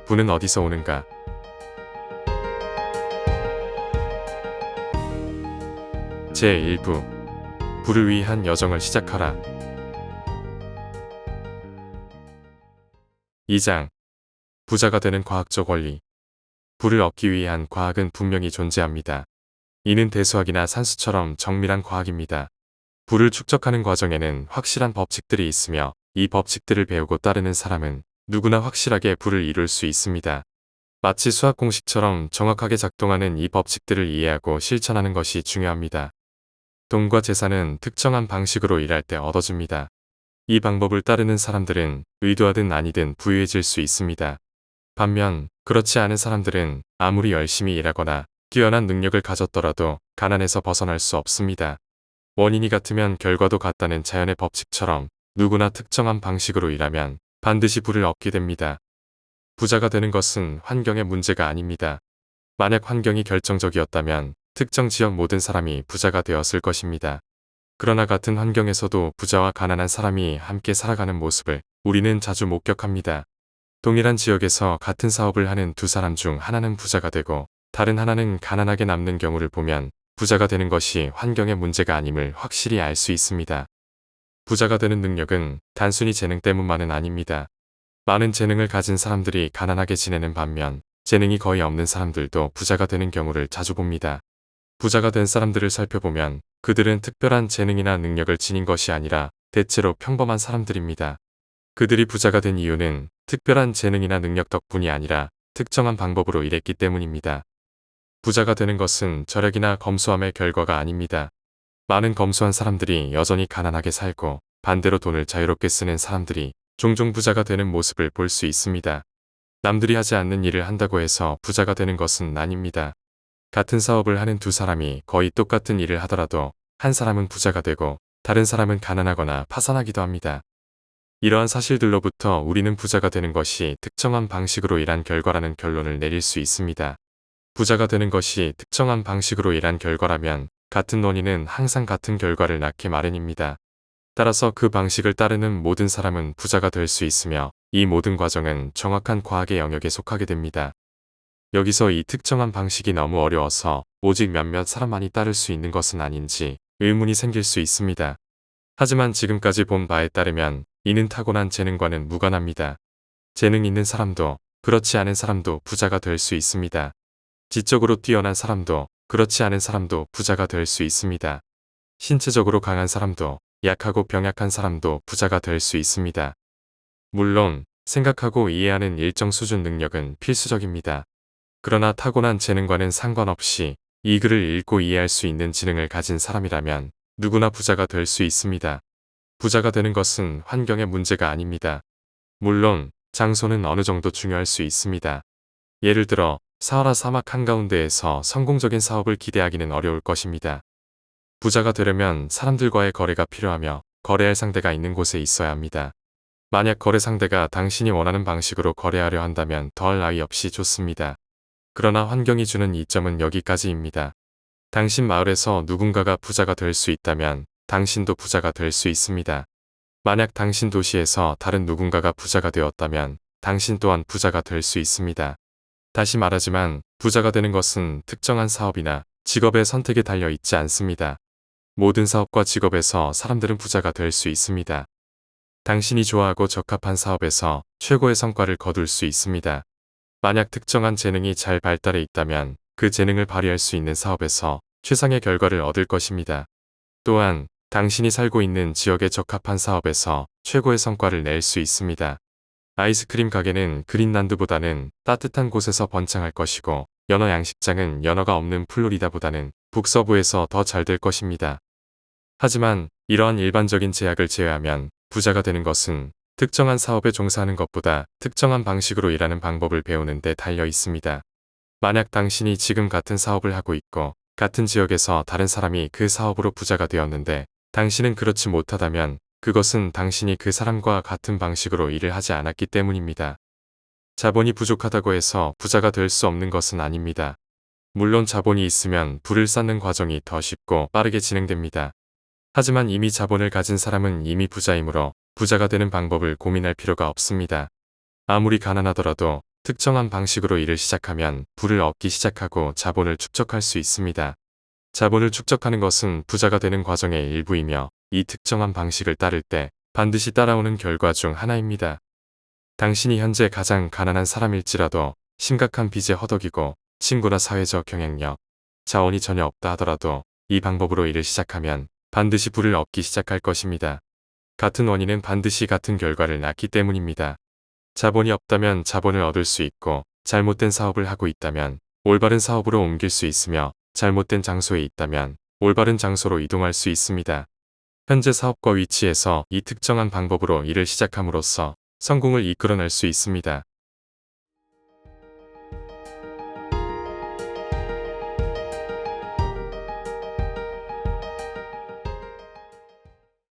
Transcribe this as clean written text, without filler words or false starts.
부는 어디서 오는가? 제1부 부를 위한 여정을 시작하라. 2장 부자가 되는 과학적 원리. 부를 얻기 위한 과학은 분명히 존재합니다. 이는 대수학이나 산수처럼 정밀한 과학입니다. 부를 축적하는 과정에는 확실한 법칙들이 있으며 이 법칙들을 배우고 따르는 사람은 누구나 확실하게 부를 이룰 수 있습니다. 마치 수학 공식처럼 정확하게 작동하는 이 법칙들을 이해하고 실천하는 것이 중요합니다. 돈과 재산은 특정한 방식으로 일할 때 얻어집니다. 이 방법을 따르는 사람들은 의도하든 아니든 부유해질 수 있습니다. 반면 그렇지 않은 사람들은 아무리 열심히 일하거나 뛰어난 능력을 가졌더라도 가난에서 벗어날 수 없습니다. 원인이 같으면 결과도 같다는 자연의 법칙처럼 누구나 특정한 방식으로 일하면 반드시 부를 얻게 됩니다. 부자가 되는 것은 환경의 문제가 아닙니다. 만약 환경이 결정적이었다면 특정 지역 모든 사람이 부자가 되었을 것입니다. 그러나 같은 환경에서도 부자와 가난한 사람이 함께 살아가는 모습을 우리는 자주 목격합니다. 동일한 지역에서 같은 사업을 하는 두 사람 중 하나는 부자가 되고 다른 하나는 가난하게 남는 경우를 보면 부자가 되는 것이 환경의 문제가 아님을 확실히 알 수 있습니다. 부자가 되는 능력은 단순히 재능 때문만은 아닙니다. 많은 재능을 가진 사람들이 가난하게 지내는 반면 재능이 거의 없는 사람들도 부자가 되는 경우를 자주 봅니다. 부자가 된 사람들을 살펴보면 그들은 특별한 재능이나 능력을 지닌 것이 아니라 대체로 평범한 사람들입니다. 그들이 부자가 된 이유는 특별한 재능이나 능력 덕분이 아니라 특정한 방법으로 일했기 때문입니다. 부자가 되는 것은 절약이나 검소함의 결과가 아닙니다. 많은 검소한 사람들이 여전히 가난하게 살고 반대로 돈을 자유롭게 쓰는 사람들이 종종 부자가 되는 모습을 볼 수 있습니다. 남들이 하지 않는 일을 한다고 해서 부자가 되는 것은 아닙니다. 같은 사업을 하는 두 사람이 거의 똑같은 일을 하더라도 한 사람은 부자가 되고 다른 사람은 가난하거나 파산하기도 합니다. 이러한 사실들로부터 우리는 부자가 되는 것이 특정한 방식으로 일한 결과라는 결론을 내릴 수 있습니다. 부자가 되는 것이 특정한 방식으로 일한 결과라면 같은 원인은 항상 같은 결과를 낳기 마련입니다. 따라서 그 방식을 따르는 모든 사람은 부자가 될 수 있으며 이 모든 과정은 정확한 과학의 영역에 속하게 됩니다. 여기서 이 특정한 방식이 너무 어려워서 오직 몇몇 사람만이 따를 수 있는 것은 아닌지 의문이 생길 수 있습니다. 하지만 지금까지 본 바에 따르면 이는 타고난 재능과는 무관합니다. 재능 있는 사람도 그렇지 않은 사람도 부자가 될 수 있습니다. 지적으로 뛰어난 사람도 그렇지 않은 사람도 부자가 될 수 있습니다. 신체적으로 강한 사람도 약하고 병약한 사람도 부자가 될 수 있습니다. 물론 생각하고 이해하는 일정 수준 능력은 필수적입니다. 그러나 타고난 재능과는 상관없이 이 글을 읽고 이해할 수 있는 지능을 가진 사람이라면 누구나 부자가 될 수 있습니다. 부자가 되는 것은 환경의 문제가 아닙니다. 물론 장소는 어느 정도 중요할 수 있습니다. 예를 들어 사하라 사막 한가운데에서 성공적인 사업을 기대하기는 어려울 것입니다. 부자가 되려면 사람들과의 거래가 필요하며 거래할 상대가 있는 곳에 있어야 합니다. 만약 거래 상대가 당신이 원하는 방식으로 거래하려 한다면 더할 나위 없이 좋습니다. 그러나 환경이 주는 이점은 여기까지입니다. 당신 마을에서 누군가가 부자가 될 수 있다면 당신도 부자가 될 수 있습니다. 만약 당신 도시에서 다른 누군가가 부자가 되었다면 당신 또한 부자가 될 수 있습니다. 다시 말하지만 부자가 되는 것은 특정한 사업이나 직업의 선택에 달려 있지 않습니다. 모든 사업과 직업에서 사람들은 부자가 될 수 있습니다. 당신이 좋아하고 적합한 사업에서 최고의 성과를 거둘 수 있습니다. 만약 특정한 재능이 잘 발달해 있다면 그 재능을 발휘할 수 있는 사업에서 최상의 결과를 얻을 것입니다. 또한 당신이 살고 있는 지역에 적합한 사업에서 최고의 성과를 낼 수 있습니다. 아이스크림 가게는 그린란드보다는 따뜻한 곳에서 번창할 것이고 연어 양식장은 연어가 없는 플로리다보다는 북서부에서 더 잘 될 것입니다. 하지만 이러한 일반적인 제약을 제외하면 부자가 되는 것은 특정한 사업에 종사하는 것보다 특정한 방식으로 일하는 방법을 배우는 데 달려 있습니다. 만약 당신이 지금 같은 사업을 하고 있고 같은 지역에서 다른 사람이 그 사업으로 부자가 되었는데 당신은 그렇지 못하다면 그것은 당신이 그 사람과 같은 방식으로 일을 하지 않았기 때문입니다. 자본이 부족하다고 해서 부자가 될 수 없는 것은 아닙니다. 물론 자본이 있으면 부를 쌓는 과정이 더 쉽고 빠르게 진행됩니다. 하지만 이미 자본을 가진 사람은 이미 부자이므로 부자가 되는 방법을 고민할 필요가 없습니다. 아무리 가난하더라도 특정한 방식으로 일을 시작하면 부를 얻기 시작하고 자본을 축적할 수 있습니다. 자본을 축적하는 것은 부자가 되는 과정의 일부이며 이 특정한 방식을 따를 때 반드시 따라오는 결과 중 하나입니다. 당신이 현재 가장 가난한 사람일지라도 심각한 빚에 허덕이고 친구나 사회적 경쟁력, 자원이 전혀 없다 하더라도 이 방법으로 일을 시작하면 반드시 부를 얻기 시작할 것입니다. 같은 원인은 반드시 같은 결과를 낳기 때문입니다. 자본이 없다면 자본을 얻을 수 있고 잘못된 사업을 하고 있다면 올바른 사업으로 옮길 수 있으며 잘못된 장소에 있다면 올바른 장소로 이동할 수 있습니다. 현재 사업과 위치에서 이 특정한 방법으로 일을 시작함으로써 성공을 이끌어낼 수 있습니다.